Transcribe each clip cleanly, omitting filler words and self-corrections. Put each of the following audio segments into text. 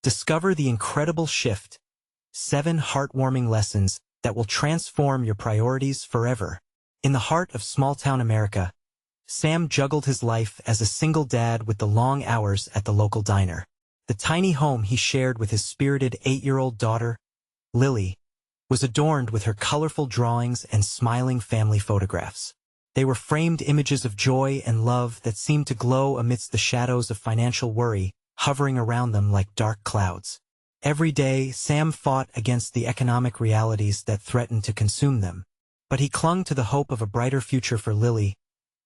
Discover the incredible shift. 7 heartwarming lessons that will transform your priorities forever. In the heart of small-town America, Sam juggled his life as a single dad with the long hours at the local diner. The tiny home he shared with his spirited 8-year-old daughter, Lily, was adorned with her colorful drawings and smiling family photographs. They were framed images of joy and love that seemed to glow amidst the shadows of financial worry hovering around them like dark clouds. Every day, Sam fought against the economic realities that threatened to consume them. But he clung to the hope of a brighter future for Lily,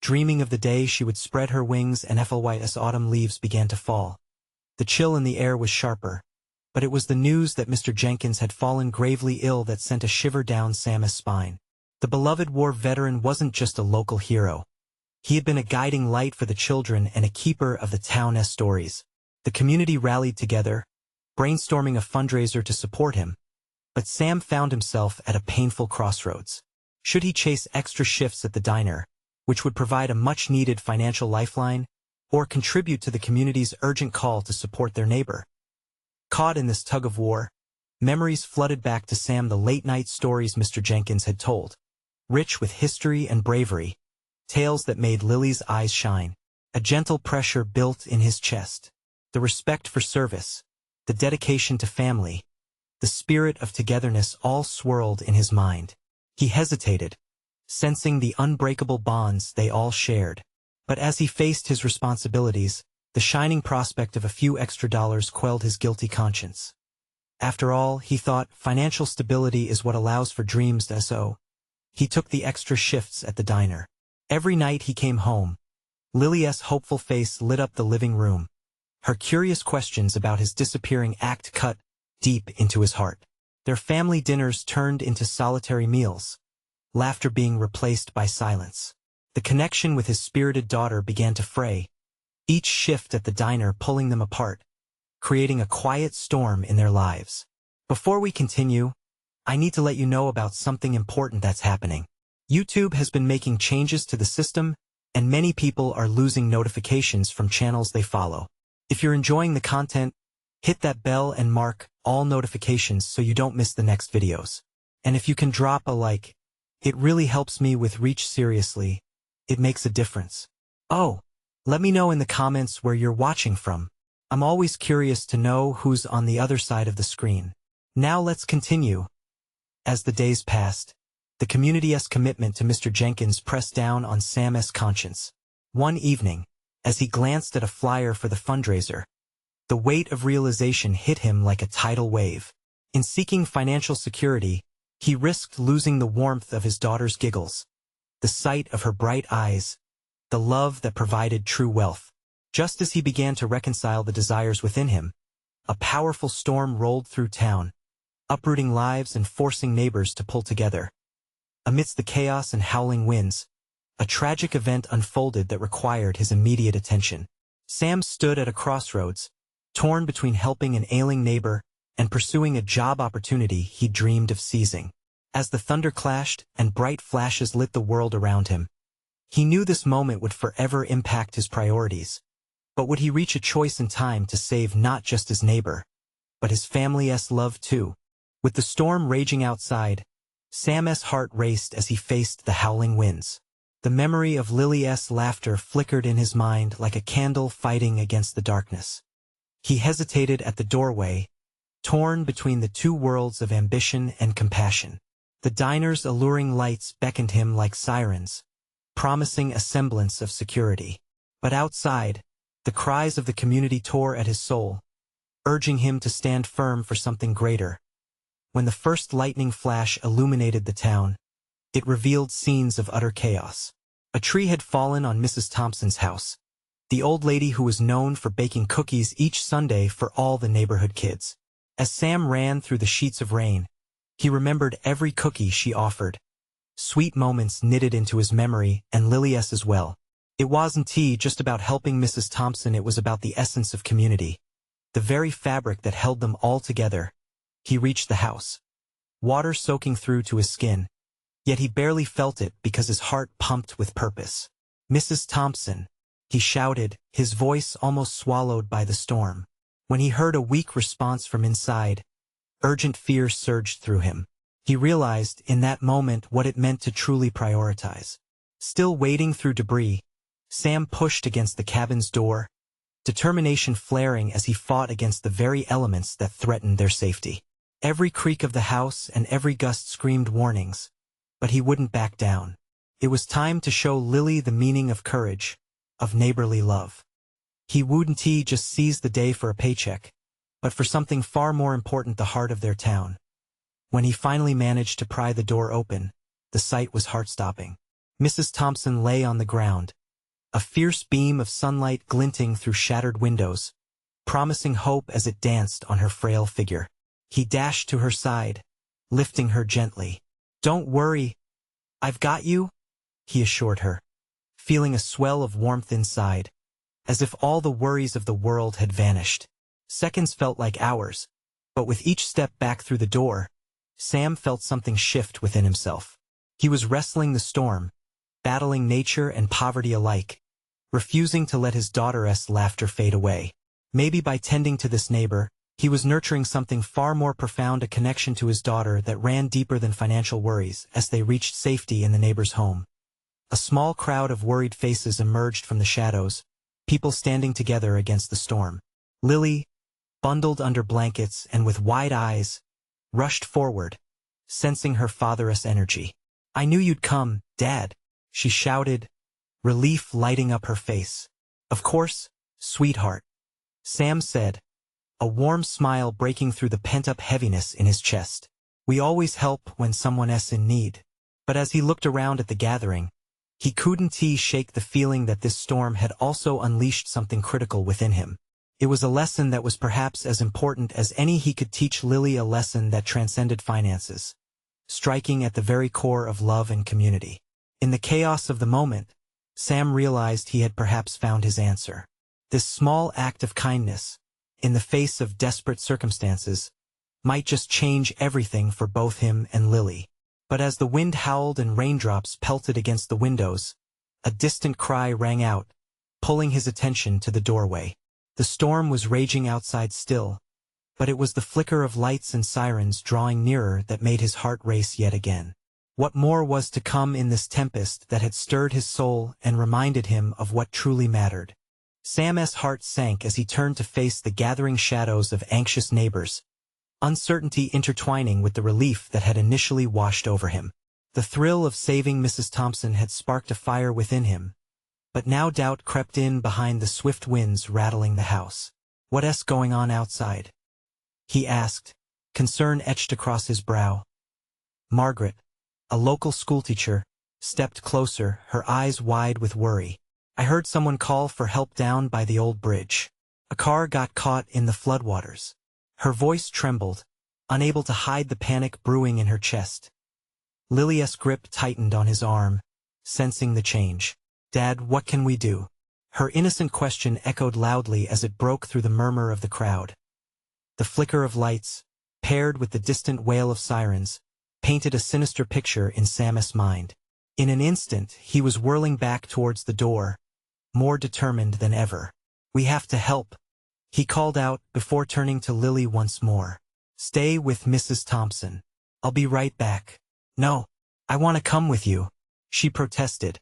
dreaming of the day she would spread her wings and fly as autumn leaves began to fall. The chill in the air was sharper, but it was the news that Mr. Jenkins had fallen gravely ill that sent a shiver down Sam's spine. The beloved war veteran wasn't just a local hero. He had been a guiding light for the children and a keeper of the town's stories. The community rallied together, brainstorming a fundraiser to support him. But Sam found himself at a painful crossroads. Should he chase extra shifts at the diner, which would provide a much-needed financial lifeline, or contribute to the community's urgent call to support their neighbor? Caught in this tug-of-war, memories flooded back to Sam the late-night stories Mr. Jenkins had told, rich with history and bravery, tales that made Lily's eyes shine. A gentle pressure built in his chest. The respect for service, the dedication to family, the spirit of togetherness all swirled in his mind. He hesitated, sensing the unbreakable bonds they all shared. But as he faced his responsibilities, the shining prospect of a few extra dollars quelled his guilty conscience. After all, he thought, financial stability is what allows for dreams to so. He took the extra shifts at the diner. Every night he came home, Lily's hopeful face lit up the living room. Her curious questions about his disappearing act cut deep into his heart. Their family dinners turned into solitary meals, laughter being replaced by silence. The connection with his spirited daughter began to fray, each shift at the diner pulling them apart, creating a quiet storm in their lives. Before we continue, I need to let you know about something important that's happening. YouTube has been making changes to the system, and many people are losing notifications from channels they follow. If you're enjoying the content, hit that bell and mark all notifications so you don't miss the next videos. And if you can drop a like, it really helps me with reach. Seriously, it makes a difference. Oh, let me know in the comments where you're watching from. I'm always curious to know who's on the other side of the screen. Now let's continue. As the days passed, the community's commitment to Mr. Jenkins pressed down on Sam's conscience. One evening, as he glanced at a flyer for the fundraiser, the weight of realization hit him like a tidal wave. In seeking financial security, he risked losing the warmth of his daughter's giggles, the sight of her bright eyes, the love that provided true wealth. Just as he began to reconcile the desires within him, a powerful storm rolled through town, uprooting lives and forcing neighbors to pull together. Amidst the chaos and howling winds, a tragic event unfolded that required his immediate attention. Sam stood at a crossroads, torn between helping an ailing neighbor and pursuing a job opportunity he dreamed of seizing. As the thunder clashed and bright flashes lit the world around him, he knew this moment would forever impact his priorities. But would he reach a choice in time to save not just his neighbor, but his family's love too? With the storm raging outside, Sam's heart raced as he faced the howling winds. The memory of Lily's laughter flickered in his mind like a candle fighting against the darkness. He hesitated at the doorway, torn between the two worlds of ambition and compassion. The diner's alluring lights beckoned him like sirens, promising a semblance of security. But outside, the cries of the community tore at his soul, urging him to stand firm for something greater. When the first lightning flash illuminated the town, it revealed scenes of utter chaos. A tree had fallen on Mrs. Thompson's house, the old lady who was known for baking cookies each Sunday for all the neighborhood kids. As Sam ran through the sheets of rain, he remembered every cookie she offered. Sweet moments knitted into his memory, and Lily's as well. It wasn't just about helping Mrs. Thompson, it was about the essence of community, the very fabric that held them all together. He reached the house, water soaking through to his skin, yet he barely felt it because his heart pumped with purpose. "Mrs. Thompson," he shouted, his voice almost swallowed by the storm. When he heard a weak response from inside, urgent fear surged through him. He realized in that moment what it meant to truly prioritize. Still wading through debris, Sam pushed against the cabin's door, determination flaring as he fought against the very elements that threatened their safety. Every creak of the house and every gust screamed warnings, but he wouldn't back down. It was time to show Lily the meaning of courage, of neighborly love. He wouldn't just seize the day for a paycheck, but for something far more important, the heart of their town. When he finally managed to pry the door open, the sight was heart-stopping. Mrs. Thompson lay on the ground, a fierce beam of sunlight glinting through shattered windows, promising hope as it danced on her frail figure. He dashed to her side, lifting her gently. "Don't worry, I've got you," he assured her, feeling a swell of warmth inside, as if all the worries of the world had vanished. Seconds felt like hours, but with each step back through the door, Sam felt something shift within himself. He was wrestling the storm, battling nature and poverty alike, refusing to let his daughter's laughter fade away. Maybe by tending to this neighbor, he was nurturing something far more profound, a connection to his daughter that ran deeper than financial worries. As they reached safety in the neighbor's home, a small crowd of worried faces emerged from the shadows, people standing together against the storm. Lily, bundled under blankets and with wide eyes, rushed forward, sensing her father's energy. "I knew you'd come, Dad," she shouted, relief lighting up her face. "Of course, sweetheart," Sam said, a warm smile breaking through the pent-up heaviness in his chest. "We always help when someone's in need." But as he looked around at the gathering, he couldn't shake the feeling that this storm had also unleashed something critical within him. It was a lesson that was perhaps as important as any he could teach Lily, a lesson that transcended finances, striking at the very core of love and community. In the chaos of the moment, Sam realized he had perhaps found his answer. This small act of kindness, in the face of desperate circumstances, might just change everything for both him and Lily. But as the wind howled and raindrops pelted against the windows, a distant cry rang out, pulling his attention to the doorway. The storm was raging outside still, but it was the flicker of lights and sirens drawing nearer that made his heart race yet again. What more was to come in this tempest that had stirred his soul and reminded him of what truly mattered? Sam's heart sank as he turned to face the gathering shadows of anxious neighbors, uncertainty intertwining with the relief that had initially washed over him. The thrill of saving Mrs. Thompson had sparked a fire within him, but now doubt crept in behind the swift winds rattling the house. "What's going on outside?" he asked, concern etched across his brow. Margaret, a local schoolteacher, stepped closer, her eyes wide with worry. "I heard someone call for help down by the old bridge. A car got caught in the floodwaters." Her voice trembled, unable to hide the panic brewing in her chest. Lily's grip tightened on his arm, sensing the change. "Dad, what can we do?" Her innocent question echoed loudly as it broke through the murmur of the crowd. The flicker of lights, paired with the distant wail of sirens, painted a sinister picture in Sam's mind. In an instant, he was whirling back towards the door, more determined than ever. "We have to help," he called out before turning to Lily once more. "Stay with Mrs. Thompson. I'll be right back." "No, I want to come with you," she protested,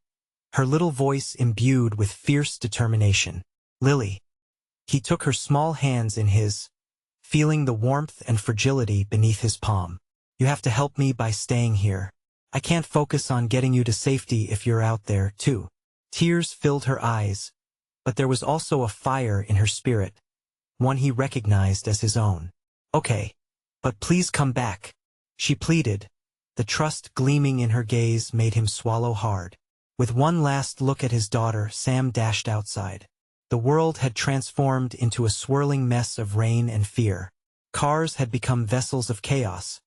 her little voice imbued with fierce determination. "Lily." He took her small hands in his, feeling the warmth and fragility beneath his palm. "You have to help me by staying here. I can't focus on getting you to safety if you're out there, too." Tears filled her eyes, but there was also a fire in her spirit, one he recognized as his own. "Okay, but please come back," she pleaded. The trust gleaming in her gaze made him swallow hard. With one last look at his daughter, Sam dashed outside. The world had transformed into a swirling mess of rain and fear. Cars had become vessels of chaos,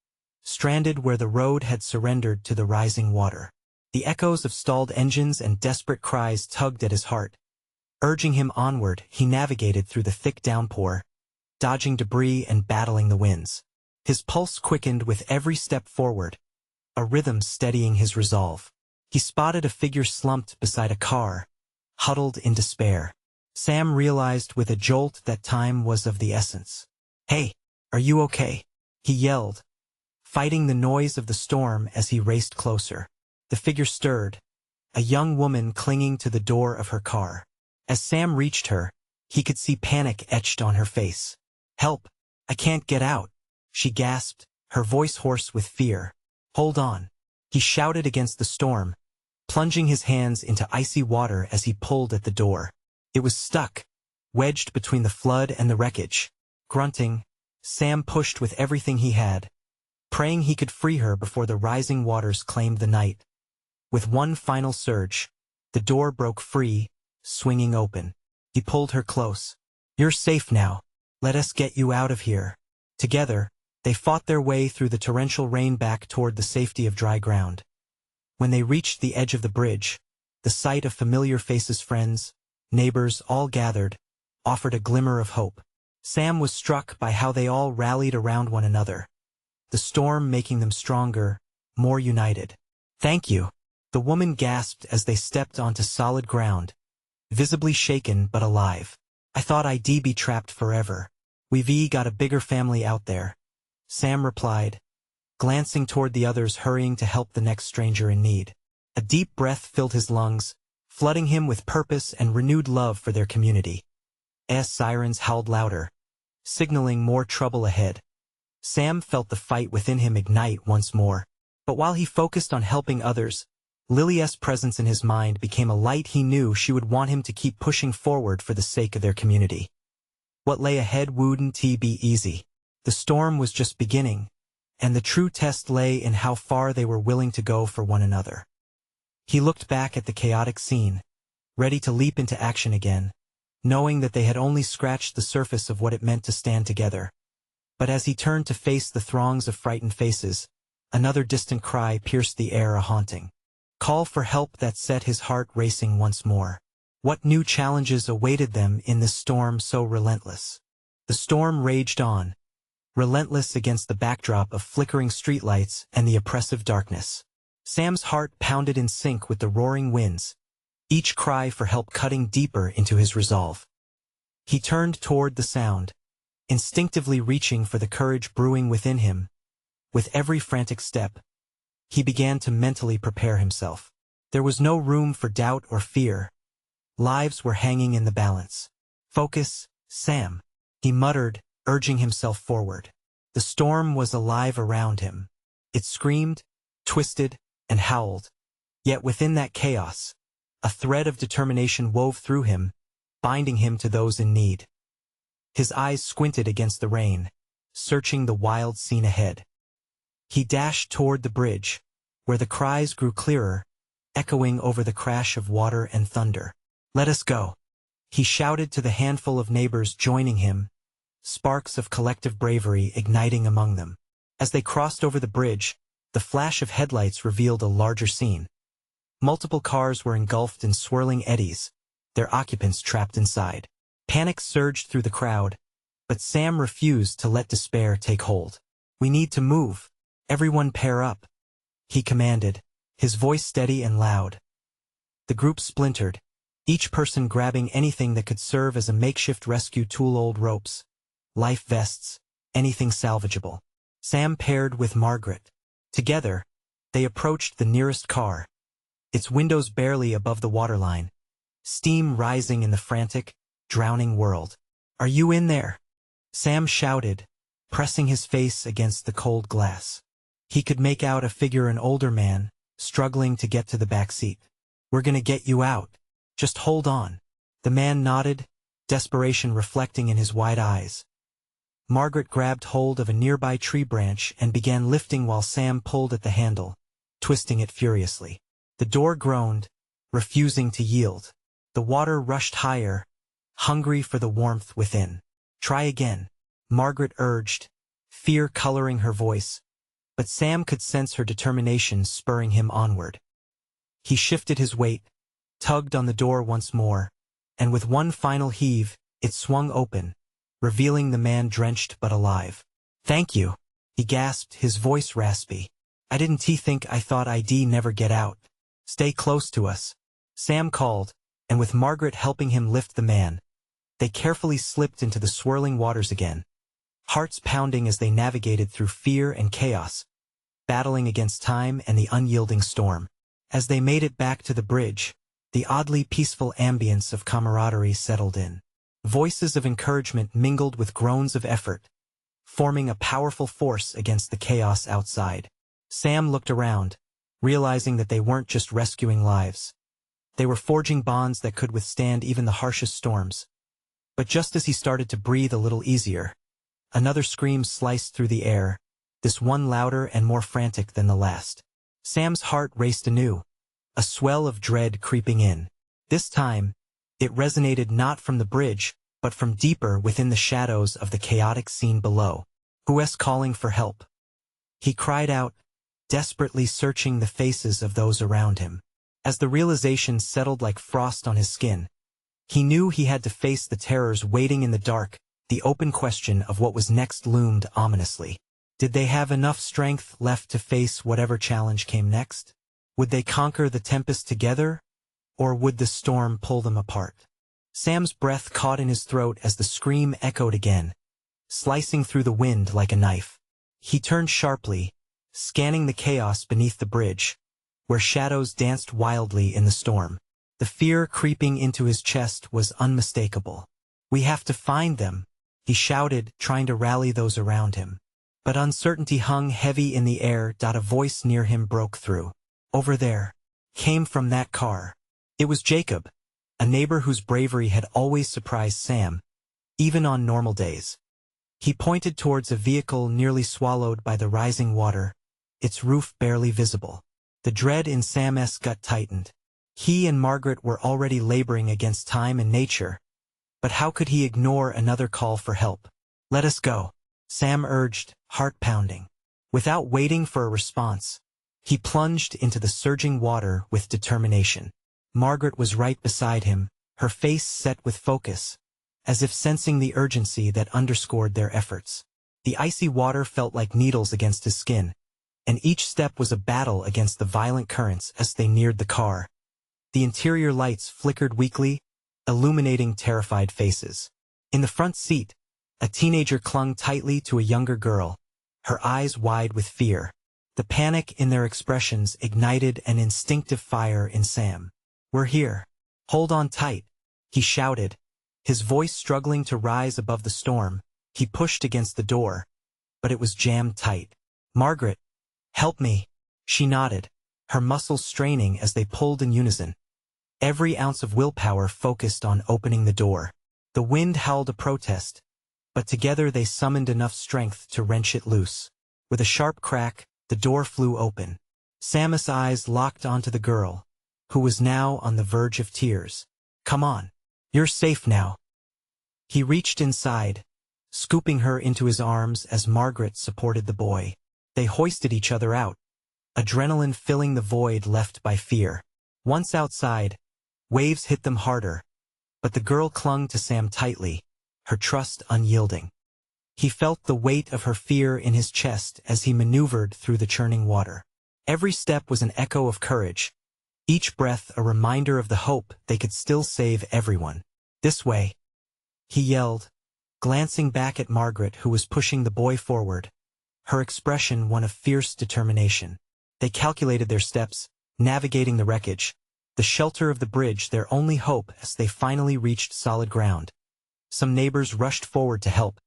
stranded where the road had surrendered to the rising water. The echoes of stalled engines and desperate cries tugged at his heart. Urging him onward, he navigated through the thick downpour, dodging debris and battling the winds. His pulse quickened with every step forward, a rhythm steadying his resolve. He spotted a figure slumped beside a car, huddled in despair. Sam realized with a jolt that time was of the essence. "Hey, are you okay?" he yelled, fighting the noise of the storm as he raced closer. The figure stirred, a young woman clinging to the door of her car. As Sam reached her, he could see panic etched on her face. "Help! I can't get out," she gasped, her voice hoarse with fear. "Hold on," he shouted against the storm, plunging his hands into icy water as he pulled at the door. It was stuck, wedged between the flood and the wreckage. Grunting, Sam pushed with everything he had, praying he could free her before the rising waters claimed the night. With one final surge, the door broke free, swinging open. He pulled her close. "You're safe now. Let us get you out of here." Together, they fought their way through the torrential rain back toward the safety of dry ground. When they reached the edge of the bridge, the sight of familiar faces, friends, neighbors, all gathered, offered a glimmer of hope. Sam was struck by how they all rallied around one another, the storm making them stronger, more united. "Thank you," the woman gasped as they stepped onto solid ground, visibly shaken but alive. "I thought I'd be trapped forever. We've got a bigger family out there," Sam replied, glancing toward the others hurrying to help the next stranger in need. A deep breath filled his lungs, flooding him with purpose and renewed love for their community. As sirens howled louder, signaling more trouble ahead. Sam felt the fight within him ignite once more. But while he focused on helping others, Lily's presence in his mind became a light he knew she would want him to keep pushing forward for the sake of their community. What lay ahead wouldn't be easy. The storm was just beginning, and the true test lay in how far they were willing to go for one another. He looked back at the chaotic scene, ready to leap into action again, knowing that they had only scratched the surface of what it meant to stand together. But as he turned to face the throngs of frightened faces, another distant cry pierced the air, a haunting call for help that set his heart racing once more. What new challenges awaited them in this storm so relentless? The storm raged on, relentless against the backdrop of flickering streetlights and the oppressive darkness. Sam's heart pounded in sync with the roaring winds, each cry for help cutting deeper into his resolve. He turned toward the sound, instinctively reaching for the courage brewing within him. With every frantic step, he began to mentally prepare himself. There was no room for doubt or fear. Lives were hanging in the balance. "Focus, Sam," he muttered, urging himself forward. The storm was alive around him. It screamed, twisted, and howled. Yet within that chaos, a thread of determination wove through him, binding him to those in need. His eyes squinted against the rain, searching the wild scene ahead. He dashed toward the bridge, where the cries grew clearer, echoing over the crash of water and thunder. "Let us go," he shouted to the handful of neighbors joining him, sparks of collective bravery igniting among them. As they crossed over the bridge, the flash of headlights revealed a larger scene. Multiple cars were engulfed in swirling eddies, their occupants trapped inside. Panic surged through the crowd, but Sam refused to let despair take hold. "We need to move. Everyone pair up," he commanded, his voice steady and loud. The group splintered, each person grabbing anything that could serve as a makeshift rescue tool: old ropes, life vests, anything salvageable. Sam paired with Margaret. Together, they approached the nearest car, its windows barely above the waterline, steam rising in the frantic, drowning world. "Are you in there?" Sam shouted, pressing his face against the cold glass. He could make out a figure, an older man, struggling to get to the back seat. "We're gonna get you out. Just hold on." The man nodded, desperation reflecting in his wide eyes. Margaret grabbed hold of a nearby tree branch and began lifting while Sam pulled at the handle, twisting it furiously. The door groaned, refusing to yield. The water rushed higher, hungry for the warmth within. "Try again," Margaret urged, fear coloring her voice, but Sam could sense her determination spurring him onward. He shifted his weight, tugged on the door once more, and with one final heave, it swung open, revealing the man drenched but alive. "Thank you," he gasped, his voice raspy. "I didn't think I thought I'd never get out." "Stay close to us," Sam called, and with Margaret helping him lift the man, They carefully slipped into the swirling waters again, hearts pounding as they navigated through fear and chaos, battling against time and the unyielding storm. As they made it back to the bridge, the oddly peaceful ambience of camaraderie settled in. Voices of encouragement mingled with groans of effort, forming a powerful force against the chaos outside. Sam looked around, realizing that they weren't just rescuing lives. They were forging bonds that could withstand even the harshest storms. But just as he started to breathe a little easier, another scream sliced through the air, this one louder and more frantic than the last. Sam's heart raced anew, a swell of dread creeping in. This time, it resonated not from the bridge, but from deeper within the shadows of the chaotic scene below. Who's calling for help? He cried out, desperately searching the faces of those around him. As the realization settled like frost on his skin, he knew he had to face the terrors waiting in the dark. The open question of what was next loomed ominously. Did they have enough strength left to face whatever challenge came next? Would they conquer the tempest together, or would the storm pull them apart? Sam's breath caught in his throat as the scream echoed again, slicing through the wind like a knife. He turned sharply, scanning the chaos beneath the bridge, where shadows danced wildly in the storm. The fear creeping into his chest was unmistakable. "We have to find them," he shouted, trying to rally those around him. But uncertainty hung heavy in the air. A voice near him broke through. "Over there," came from that car. It was Jacob, a neighbor whose bravery had always surprised Sam, even on normal days. He pointed towards a vehicle nearly swallowed by the rising water, its roof barely visible. The dread in Sam's gut tightened. He and Margaret were already laboring against time and nature, but how could he ignore another call for help? "Let us go," Sam urged, heart pounding. Without waiting for a response, he plunged into the surging water with determination. Margaret was right beside him, her face set with focus, as if sensing the urgency that underscored their efforts. The icy water felt like needles against his skin, and each step was a battle against the violent currents as they neared the car. The interior lights flickered weakly, illuminating terrified faces. In the front seat, a teenager clung tightly to a younger girl, her eyes wide with fear. The panic in their expressions ignited an instinctive fire in Sam. "We're here. Hold on tight," he shouted, his voice struggling to rise above the storm. He pushed against the door, but it was jammed tight. "Margaret, help me," she nodded, her muscles straining as they pulled in unison. Every ounce of willpower focused on opening the door. The wind howled a protest, but together they summoned enough strength to wrench it loose. With a sharp crack, the door flew open. Sam's eyes locked onto the girl, who was now on the verge of tears. "Come on. You're safe now." He reached inside, scooping her into his arms as Margaret supported the boy. They hoisted each other out, adrenaline filling the void left by fear. Once outside, waves hit them harder, but the girl clung to Sam tightly, her trust unyielding. He felt the weight of her fear in his chest as he maneuvered through the churning water. Every step was an echo of courage, each breath a reminder of the hope they could still save everyone. "This way," he yelled, glancing back at Margaret, who was pushing the boy forward, her expression one of fierce determination. They calculated their steps, navigating the wreckage, the shelter of the bridge their only hope as they finally reached solid ground. Some neighbors rushed forward to help,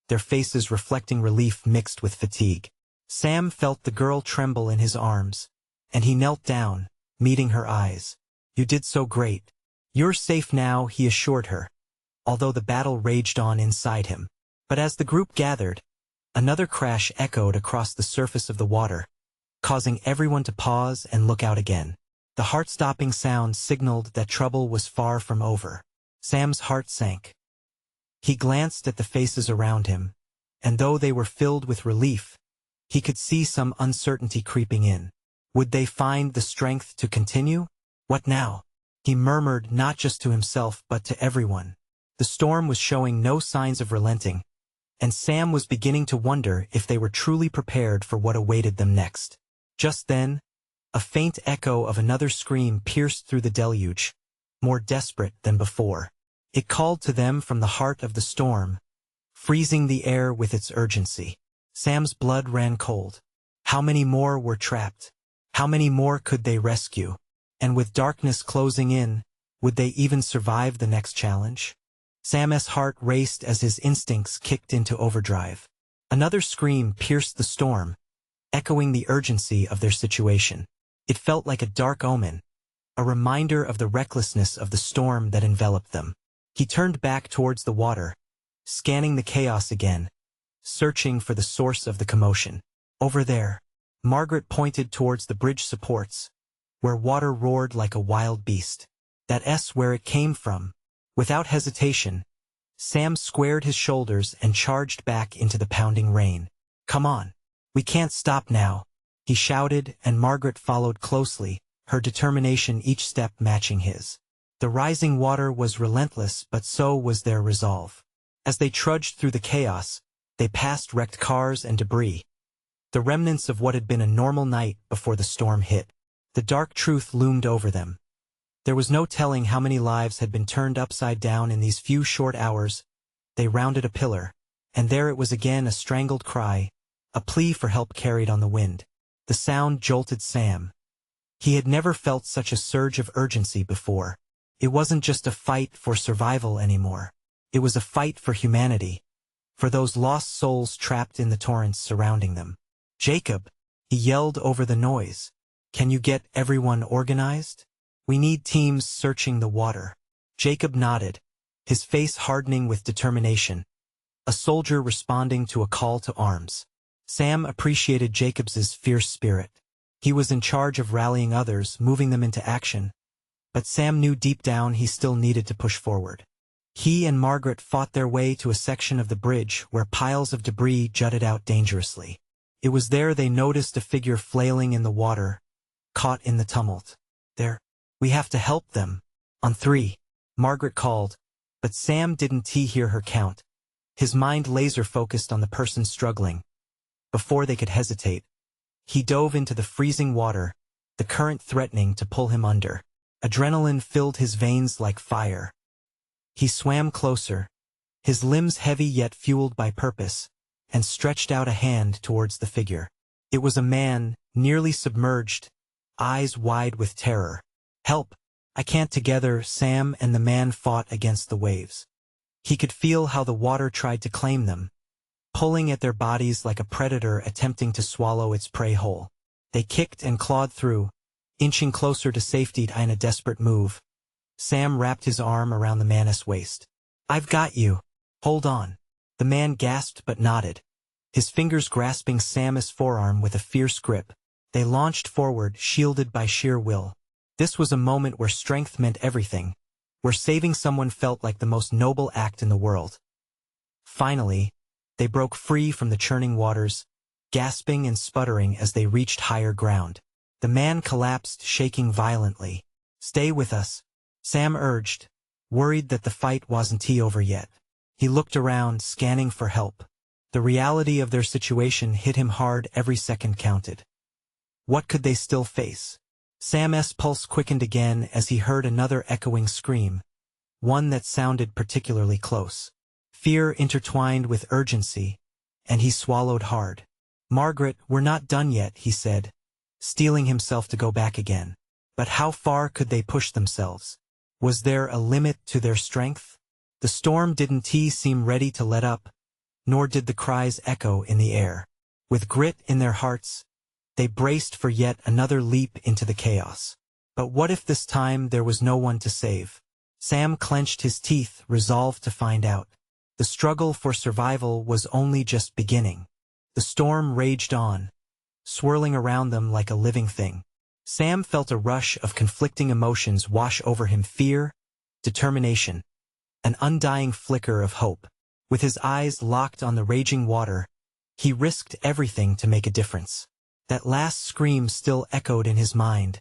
their faces reflecting relief mixed with fatigue. Sam felt the girl tremble in his arms, and he knelt down, meeting her eyes. "You did so great. You're safe now," he assured her, although the battle raged on inside him. But as the group gathered, another crash echoed across the surface of the water, causing everyone to pause and look out again. The heart-stopping sound signaled that trouble was far from over. Sam's heart sank. He glanced at the faces around him, and though they were filled with relief, he could see some uncertainty creeping in. Would they find the strength to continue? "What now?" he murmured, not just to himself but to everyone. The storm was showing no signs of relenting, and Sam was beginning to wonder if they were truly prepared for what awaited them next. Just then, a faint echo of another scream pierced through the deluge, more desperate than before. It called to them from the heart of the storm, freezing the air with its urgency. Sam's blood ran cold. How many more were trapped? How many more could they rescue? And with darkness closing in, would they even survive the next challenge? Sam's heart raced as his instincts kicked into overdrive. Another scream pierced the storm, echoing the urgency of their situation. It felt like a dark omen, a reminder of the recklessness of the storm that enveloped them. He turned back towards the water, scanning the chaos again, searching for the source of the commotion. Over there, Margaret pointed towards the bridge supports, where water roared like a wild beast. That's where it came from. Without hesitation, Sam squared his shoulders and charged back into the pounding rain. Come on. We can't stop now, he shouted, and Margaret followed closely, her determination each step matching his. The rising water was relentless, but so was their resolve. As they trudged through the chaos, they passed wrecked cars and debris, the remnants of what had been a normal night before the storm hit. The dark truth loomed over them. There was no telling how many lives had been turned upside down in these few short hours. They rounded a pillar, and there it was again, a strangled cry, a plea for help carried on the wind. The sound jolted Sam. He had never felt such a surge of urgency before. It wasn't just a fight for survival anymore. It was a fight for humanity, for those lost souls trapped in the torrents surrounding them. Jacob, he yelled over the noise. Can you get everyone organized? We need teams searching the water. Jacob nodded, his face hardening with determination. A soldier responding to a call to arms. Sam appreciated Jacob's fierce spirit. He was in charge of rallying others, moving them into action. But Sam knew deep down he still needed to push forward. He and Margaret fought their way to a section of the bridge where piles of debris jutted out dangerously. It was there they noticed a figure flailing in the water, caught in the tumult. There. We have to help them. On 3, Margaret called, but Sam didn't hear her count. His mind laser-focused on the person struggling. Before they could hesitate, he dove into the freezing water, the current threatening to pull him under. Adrenaline filled his veins like fire. He swam closer, his limbs heavy yet fueled by purpose, and stretched out a hand towards the figure. It was a man, nearly submerged, eyes wide with terror. Help! I can't. Together, Sam and the man fought against the waves. He could feel how the water tried to claim them, pulling at their bodies like a predator attempting to swallow its prey whole. They kicked and clawed through, inching closer to safety. In a desperate move, Sam wrapped his arm around the man's waist. I've got you. Hold on. The man gasped but nodded, his fingers grasping Sam's forearm with a fierce grip. They launched forward, shielded by sheer will. This was a moment where strength meant everything, where saving someone felt like the most noble act in the world. Finally, they broke free from the churning waters, gasping and sputtering as they reached higher ground. The man collapsed, shaking violently. Stay with us, Sam urged, worried that the fight wasn't over yet. He looked around, scanning for help. The reality of their situation hit him hard. Every second counted. What could they still face? Sam's pulse quickened again as he heard another echoing scream, one that sounded particularly close. Fear intertwined with urgency, and he swallowed hard. Margaret, we're not done yet, he said, steeling himself to go back again. But how far could they push themselves? Was there a limit to their strength? The storm didn't seem ready to let up, nor did the cries echo in the air. With grit in their hearts, they braced for yet another leap into the chaos. But what if this time there was no one to save? Sam clenched his teeth, resolved to find out. The struggle for survival was only just beginning. The storm raged on, swirling around them like a living thing. Sam felt a rush of conflicting emotions wash over him: fear, determination, an undying flicker of hope. With his eyes locked on the raging water, he risked everything to make a difference. That last scream still echoed in his mind,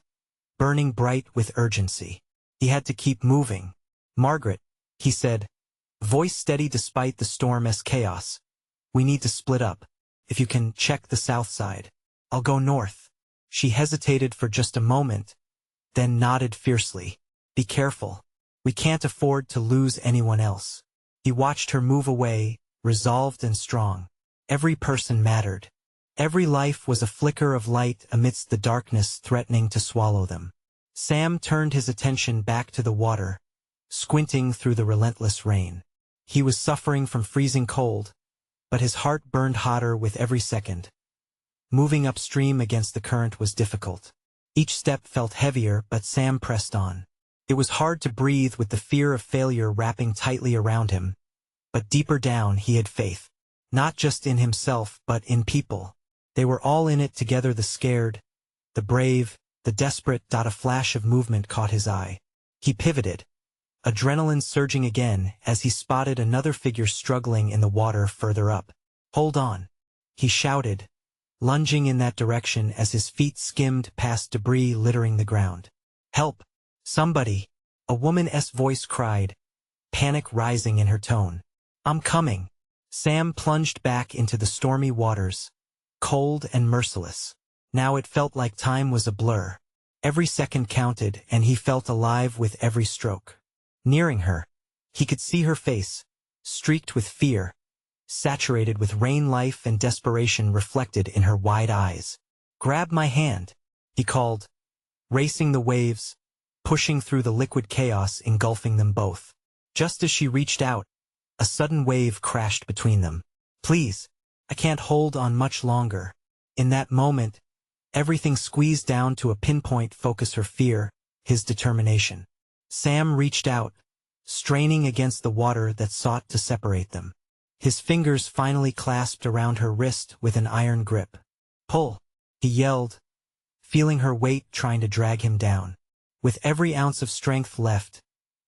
burning bright with urgency. He had to keep moving. Margaret, he said, voice steady despite the storm's chaos. We need to split up. If you can, check the south side. I'll go north. She hesitated for just a moment, then nodded fiercely. Be careful. We can't afford to lose anyone else. He watched her move away, resolved and strong. Every person mattered. Every life was a flicker of light amidst the darkness threatening to swallow them. Sam turned his attention back to the water, squinting through the relentless rain. He was suffering from freezing cold, but his heart burned hotter with every second. Moving upstream against the current was difficult. Each step felt heavier, but Sam pressed on. It was hard to breathe with the fear of failure wrapping tightly around him, but deeper down he had faith. Not just in himself, but in people. They were all in it together, the scared, the brave, the desperate. A flash of movement caught his eye. He pivoted, adrenaline surging again as he spotted another figure struggling in the water further up. "Hold on," he shouted, lunging in that direction as his feet skimmed past debris littering the ground. "Help! Somebody!" a woman's voice cried, panic rising in her tone. "I'm coming." Sam plunged back into the stormy waters, cold and merciless. Now it felt like time was a blur. Every second counted, and he felt alive with every stroke. Nearing her, he could see her face, streaked with fear, saturated with rain, life and desperation reflected in her wide eyes. "Grab my hand," he called, racing the waves, pushing through the liquid chaos engulfing them both. Just as she reached out, a sudden wave crashed between them. "Please, I can't hold on much longer." In that moment, everything squeezed down to a pinpoint focus: her fear, his determination. Sam reached out, straining against the water that sought to separate them. His fingers finally clasped around her wrist with an iron grip. "Pull," he yelled, feeling her weight trying to drag him down. With every ounce of strength left,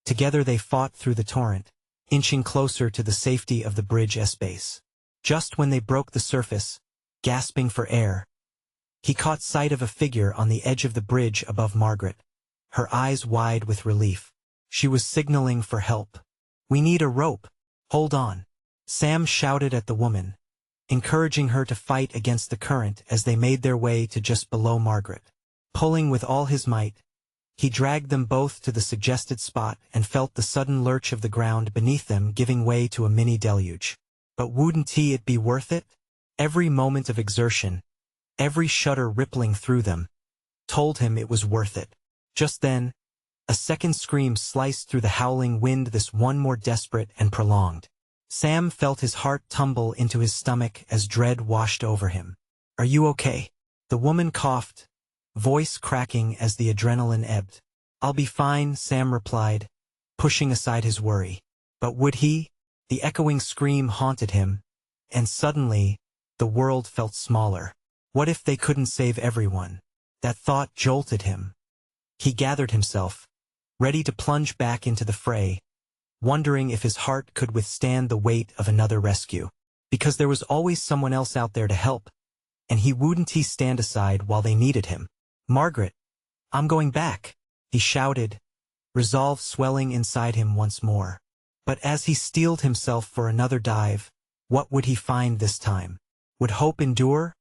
together they fought through the torrent, inching closer to the safety of the bridge's base. Just when they broke the surface, gasping for air, he caught sight of a figure on the edge of the bridge above Margaret, her eyes wide with relief. She was signaling for help. "We need a rope. Hold on." Sam shouted at the woman, encouraging her to fight against the current as they made their way to just below Margaret. Pulling with all his might, he dragged them both to the suggested spot and felt the sudden lurch of the ground beneath them giving way to a mini deluge. But wouldn't it be worth it? Every moment of exertion, every shudder rippling through them, told him it was worth it. Just then, a second scream sliced through the howling wind, this one more desperate and prolonged. Sam felt his heart tumble into his stomach as dread washed over him. "Are you okay?" The woman coughed, voice cracking as the adrenaline ebbed. "I'll be fine," Sam replied, pushing aside his worry. But would he? The echoing scream haunted him, and suddenly, the world felt smaller. What if they couldn't save everyone? That thought jolted him. He gathered himself, ready to plunge back into the fray, wondering if his heart could withstand the weight of another rescue. Because there was always someone else out there to help, and he wouldn't stand aside while they needed him. "Margaret, I'm going back," he shouted, resolve swelling inside him once more. But as he steeled himself for another dive, what would he find this time? Would hope endure,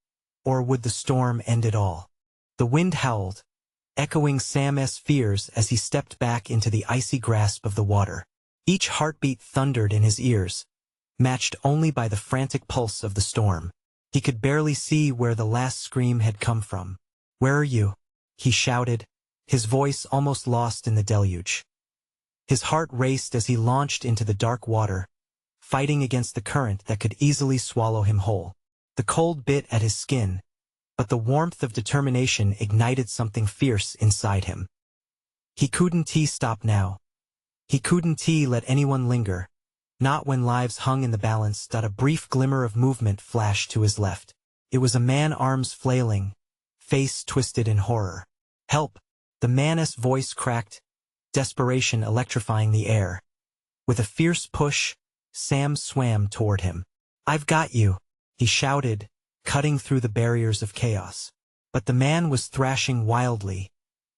or would the storm end it all? The wind howled, echoing Sam's fears as he stepped back into the icy grasp of the water. Each heartbeat thundered in his ears, matched only by the frantic pulse of the storm. He could barely see where the last scream had come from. "Where are you?" he shouted, his voice almost lost in the deluge. His heart raced as he launched into the dark water, fighting against the current that could easily swallow him whole. The cold bit at his skin, but the warmth of determination ignited something fierce inside him. He couldn't stop now. He couldn't let anyone linger, not when lives hung in the balance. A brief glimmer of movement flashed to his left. It was a man, arms flailing, face twisted in horror. "Help!" The man's voice cracked, desperation electrifying the air. With a fierce push, Sam swam toward him. "I've got you," he shouted, cutting through the barriers of chaos. But the man was thrashing wildly,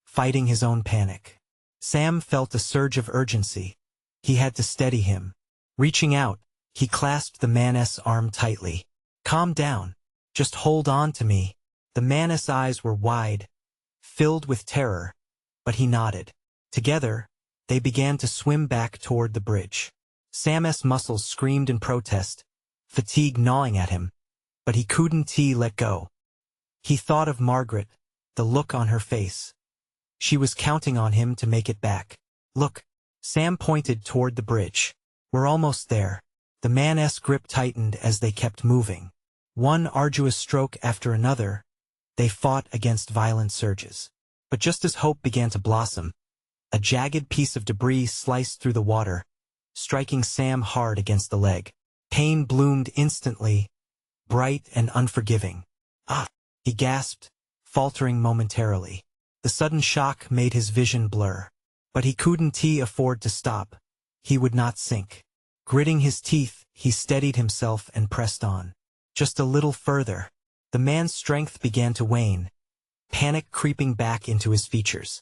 fighting his own panic. Sam felt a surge of urgency. He had to steady him. Reaching out, he clasped the man's arm tightly. "Calm down. Just hold on to me." The man's eyes were wide, filled with terror, but he nodded. Together, They began to swim back toward the bridge. Sam's muscles screamed in protest, fatigue gnawing at him, but he couldn't let go. He thought of Margaret, the look on her face. She was counting on him to make it back. Look, Sam pointed toward the bridge. We're almost there. The man's grip tightened as they kept moving. One arduous stroke after another, they fought against violent surges. But just as hope began to blossom, a jagged piece of debris sliced through the water, striking Sam hard against the leg. Pain bloomed instantly, bright and unforgiving. Ah! He gasped, faltering momentarily. The sudden shock made his vision blur. But he couldn't afford to stop. He would not sink. Gritting his teeth, he steadied himself and pressed on. Just a little further. The man's strength began to wane, panic creeping back into his features.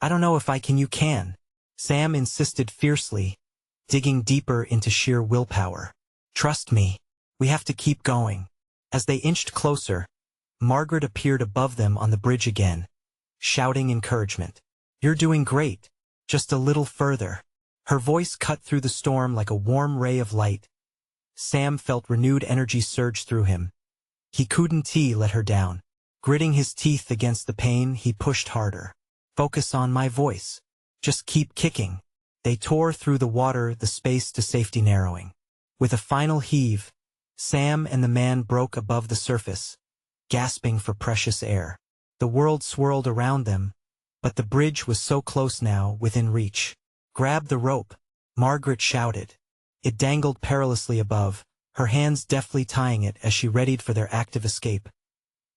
I don't know if I can. You can. Sam insisted fiercely, digging deeper into sheer willpower. Trust me. We have to keep going. As they inched closer, Margaret appeared above them on the bridge again, shouting encouragement. You're doing great. Just a little further. Her voice cut through the storm like a warm ray of light. Sam felt renewed energy surge through him. He couldn't let her down. Gritting his teeth against the pain, he pushed harder. Focus on my voice. Just keep kicking. They tore through the water, the space to safety narrowing. With a final heave, Sam and the man broke above the surface, gasping for precious air. The world swirled around them, but the bridge was so close now, within reach. Grab the rope, Margaret shouted. It dangled perilously above, her hands deftly tying it as she readied for their active escape.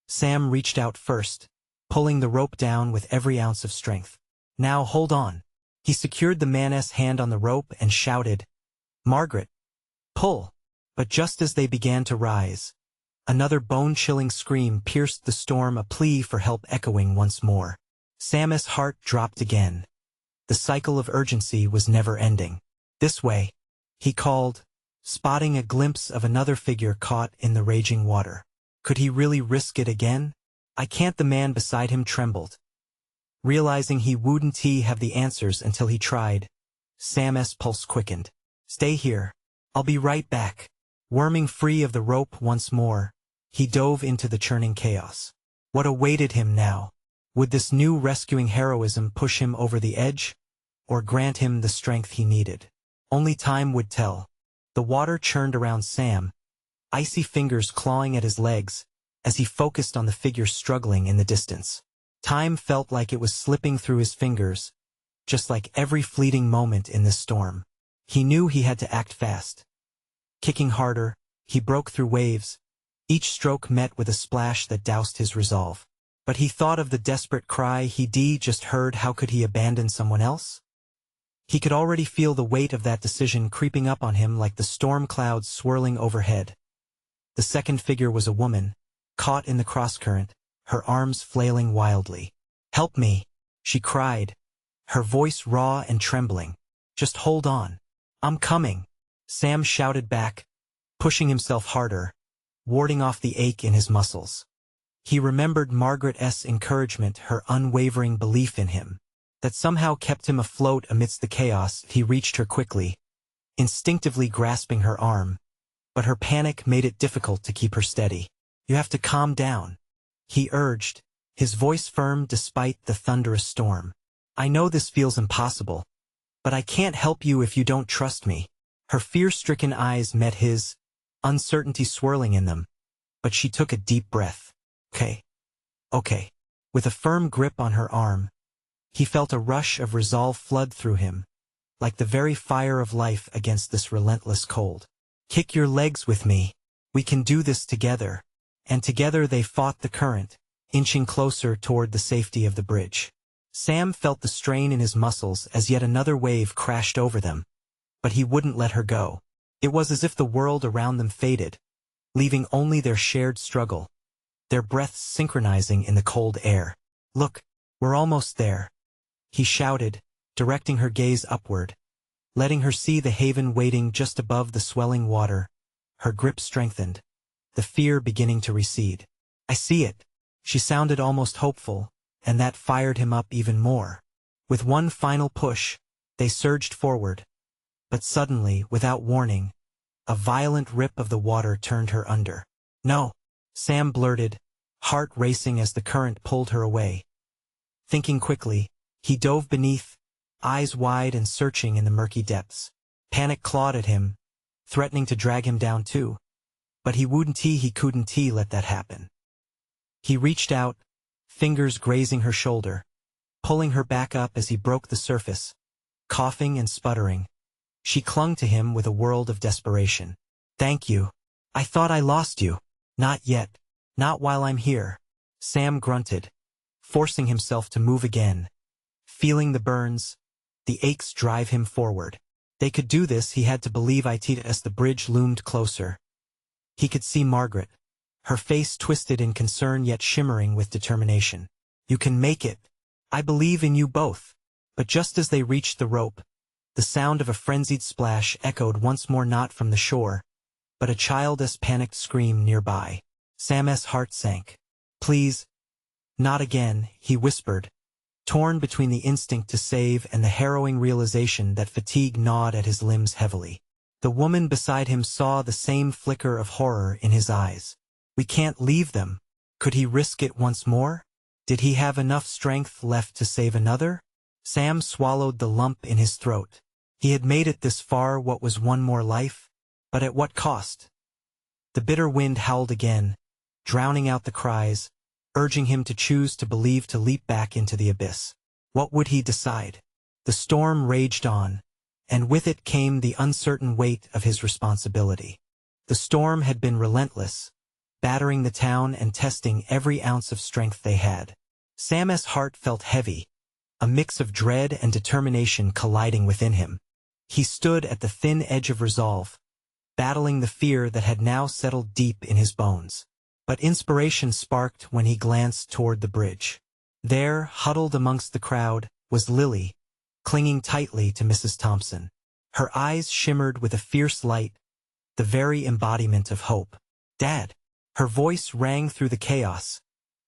Sam reached out first, pulling the rope down with every ounce of strength. Now hold on. He secured the man's hand on the rope and shouted, Margaret, pull. But just as they began to rise, another bone-chilling scream pierced the storm, a plea for help echoing once more. Sam's heart dropped again. The cycle of urgency was never ending. This way, he called, spotting a glimpse of another figure caught in the raging water. Could he really risk it again? I can't. The man beside him trembled. Realizing he wouldn't have the answers until he tried, Sam's pulse quickened. Stay here. I'll be right back. Worming free of the rope once more, he dove into the churning chaos. What awaited him now? Would this new rescuing heroism push him over the edge, or grant him the strength he needed? Only time would tell. The water churned around Sam, icy fingers clawing at his legs, as he focused on the figure struggling in the distance. Time felt like it was slipping through his fingers, just like every fleeting moment in this storm. He knew he had to act fast. Kicking harder, he broke through waves, each stroke met with a splash that doused his resolve. But he thought of the desperate cry he'd just heard. How could he abandon someone else? He could already feel the weight of that decision creeping up on him like the storm clouds swirling overhead. The second figure was a woman, caught in the crosscurrent, her arms flailing wildly. Help me, she cried, her voice raw and trembling. Just hold on. I'm coming. Sam shouted back, pushing himself harder, warding off the ache in his muscles. He remembered Margaret's encouragement, her unwavering belief in him, that somehow kept him afloat amidst the chaos. He reached her quickly, instinctively grasping her arm, but her panic made it difficult to keep her steady. You have to calm down, he urged, his voice firm despite the thunderous storm. I know this feels impossible, but I can't help you if you don't trust me. Her fear-stricken eyes met his, uncertainty swirling in them, but she took a deep breath. Okay. With a firm grip on her arm, he felt a rush of resolve flood through him, like the very fire of life against this relentless cold. Kick your legs with me. We can do this together. And together they fought the current, inching closer toward the safety of the bridge. Sam felt the strain in his muscles as yet another wave crashed over them, but he wouldn't let her go. It was as if the world around them faded, leaving only their shared struggle, their breaths synchronizing in the cold air. Look, we're almost there, he shouted, directing her gaze upward, letting her see the haven waiting just above the swelling water. Her grip strengthened, the fear beginning to recede. I see it. She sounded almost hopeful, and that fired him up even more. With one final push, They surged forward, but suddenly, without warning, a violent rip of the water turned her under. "No!" Sam blurted, heart racing as the current pulled her away. Thinking quickly, he dove beneath, eyes wide and searching in the murky depths. Panic clawed at him, threatening to drag him down too. But he couldn't let that happen. He reached out, fingers grazing her shoulder, pulling her back up as he broke the surface. Coughing and sputtering, she clung to him with a world of desperation. "Thank you. I thought I lost you." "Not yet. Not while I'm here," Sam grunted, forcing himself to move again. Feeling the burns, the aches drive him forward. They could do this, he had to believe it. As the bridge loomed closer, he could see Margaret, her face twisted in concern yet shimmering with determination. "You can make it. I believe in you both." But just as they reached the rope, the sound of a frenzied splash echoed once more, not from the shore, but a child's panicked scream nearby. Sam's heart sank. "Please, not again," he whispered, torn between the instinct to save and the harrowing realization that fatigue gnawed at his limbs heavily. The woman beside him saw the same flicker of horror in his eyes. "We can't leave them." Could he risk it once more? Did he have enough strength left to save another? Sam swallowed the lump in his throat. He had made it this far. What was one more life? But at what cost? The bitter wind howled again, drowning out the cries, urging him to choose, to believe, to leap back into the abyss. What would he decide? The storm raged on, and with it came the uncertain weight of his responsibility. The storm had been relentless, battering the town and testing every ounce of strength they had. Sam's heart felt heavy, a mix of dread and determination colliding within him. He stood at the thin edge of resolve, battling the fear that had now settled deep in his bones. But inspiration sparked when he glanced toward the bridge. There, huddled amongst the crowd, was Lily, clinging tightly to Mrs. Thompson. Her eyes shimmered with a fierce light, the very embodiment of hope. "Dad!" Her voice rang through the chaos,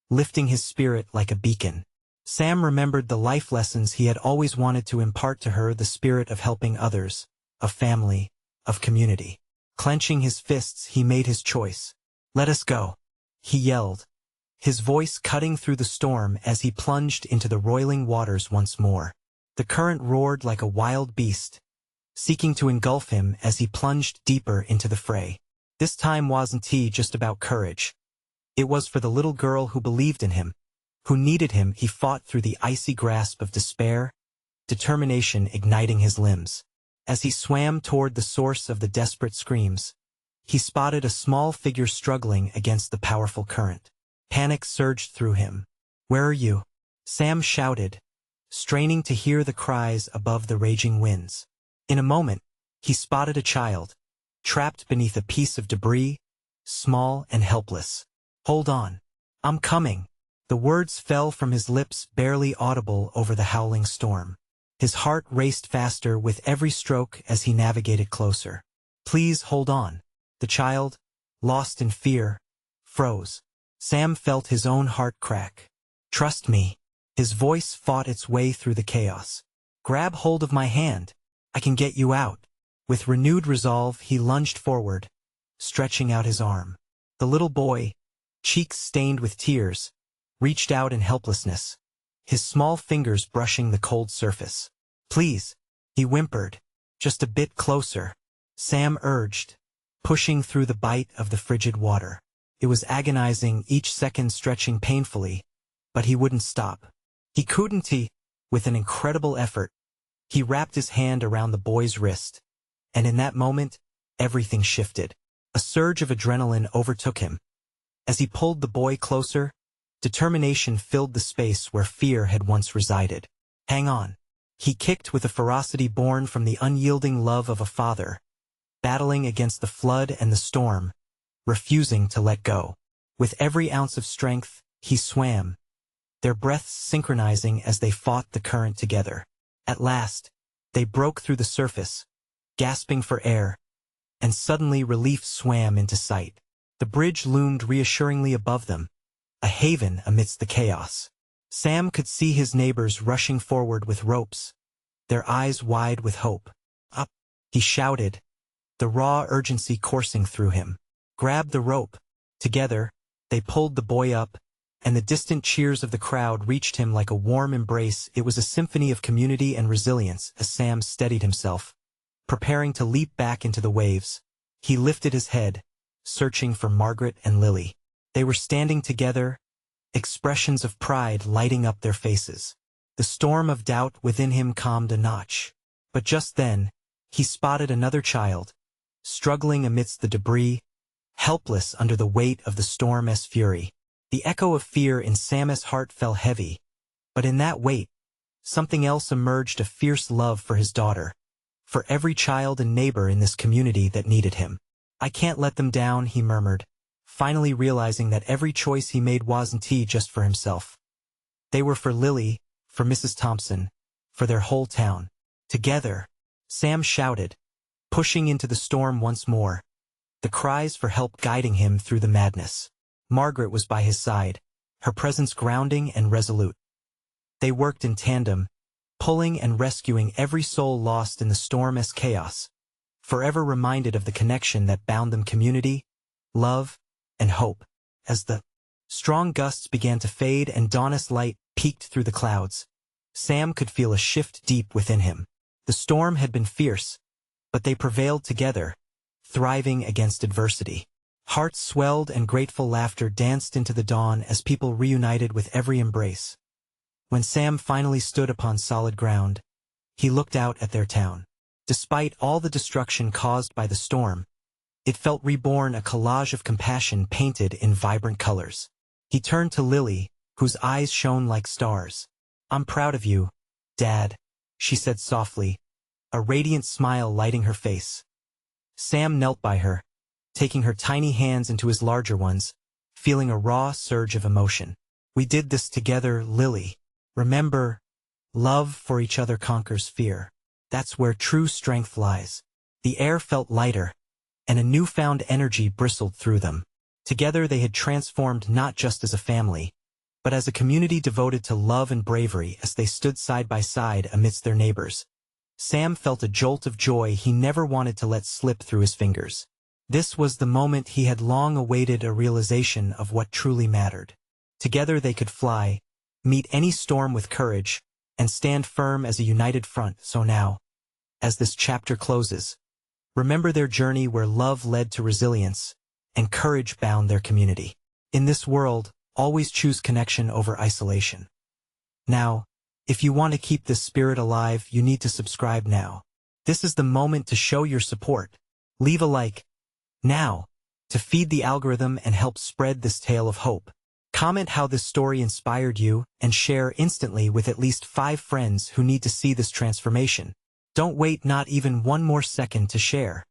lifting his spirit like a beacon. Sam remembered the life lessons he had always wanted to impart to her, the spirit of helping others, of family, of community. Clenching his fists, he made his choice. "Let us go," he yelled, his voice cutting through the storm as he plunged into the roiling waters once more. The current roared like a wild beast, seeking to engulf him as he plunged deeper into the fray. This time wasn't just about courage. It was for the little girl who believed in him, who needed him. He fought through the icy grasp of despair, determination igniting his limbs. As he swam toward the source of the desperate screams, he spotted a small figure struggling against the powerful current. Panic surged through him. "Where are you?" Sam shouted, straining to hear the cries above the raging winds. In a moment, he spotted a child, trapped beneath a piece of debris, small and helpless. "Hold on. I'm coming." The words fell from his lips, barely audible over the howling storm. His heart raced faster with every stroke as he navigated closer. "Please hold on." The child, lost in fear, froze. Sam felt his own heart crack. "Trust me." His voice fought its way through the chaos. "Grab hold of my hand. I can get you out." With renewed resolve, he lunged forward, stretching out his arm. The little boy, cheeks stained with tears, reached out in helplessness, his small fingers brushing the cold surface. "Please," he whimpered. "Just a bit closer," Sam urged, pushing through the bite of the frigid water. It was agonizing, each second stretching painfully, but he wouldn't stop. He couldn't. With an incredible effort, he wrapped his hand around the boy's wrist, and in that moment, everything shifted. A surge of adrenaline overtook him. As he pulled the boy closer, determination filled the space where fear had once resided. "Hang on." He kicked with a ferocity born from the unyielding love of a father, battling against the flood and the storm, refusing to let go. With every ounce of strength, he swam, their breaths synchronizing as they fought the current together. At last, they broke through the surface, gasping for air, and suddenly relief swam into sight. The bridge loomed reassuringly above them, a haven amidst the chaos. Sam could see his neighbors rushing forward with ropes, their eyes wide with hope. "Up!" he shouted, the raw urgency coursing through him. "Grab the rope." Together, they pulled the boy up, and the distant cheers of the crowd reached him like a warm embrace. It was a symphony of community and resilience as Sam steadied himself, preparing to leap back into the waves. He lifted his head, searching for Margaret and Lily. They were standing together, expressions of pride lighting up their faces. The storm of doubt within him calmed a notch. But just then, he spotted another child, struggling amidst the debris, helpless under the weight of the storm's fury. The echo of fear in Sam's heart fell heavy, but in that weight, something else emerged: a fierce love for his daughter, for every child and neighbor in this community that needed him. "I can't let them down," he murmured, finally realizing that every choice he made wasn't just for himself. They were for Lily, for Mrs. Thompson, for their whole town. Together, Sam shouted, pushing into the storm once more, the cries for help guiding him through the madness. Margaret was by his side, her presence grounding and resolute. They worked in tandem, pulling and rescuing every soul lost in the storm's chaos, forever reminded of the connection that bound them: community, love, and hope. As the strong gusts began to fade and dawn's light peeked through the clouds, Sam could feel a shift deep within him. The storm had been fierce, but they prevailed together, thriving against adversity. Hearts swelled and grateful laughter danced into the dawn as people reunited with every embrace. When Sam finally stood upon solid ground, he looked out at their town. Despite all the destruction caused by the storm, it felt reborn, a collage of compassion painted in vibrant colors. He turned to Lily, whose eyes shone like stars. "I'm proud of you, Dad," she said softly, a radiant smile lighting her face. Sam knelt by her, taking her tiny hands into his larger ones, feeling a raw surge of emotion. "We did this together, Lily. Remember, love for each other conquers fear. That's where true strength lies." The air felt lighter, and a newfound energy bristled through them. Together they had transformed not just as a family, but as a community devoted to love and bravery. As they stood side by side amidst their neighbors, Sam felt a jolt of joy he never wanted to let slip through his fingers. This was the moment he had long awaited, a realization of what truly mattered. Together they could fly, meet any storm with courage, and stand firm as a united front. So now, as this chapter closes, remember their journey where love led to resilience, and courage bound their community. In this world, always choose connection over isolation. Now, if you want to keep this spirit alive, you need to subscribe now. This is the moment to show your support. Leave a like now to feed the algorithm and help spread this tale of hope. Comment how this story inspired you and share instantly with at least 5 friends who need to see this transformation. Don't wait not even one more second to share.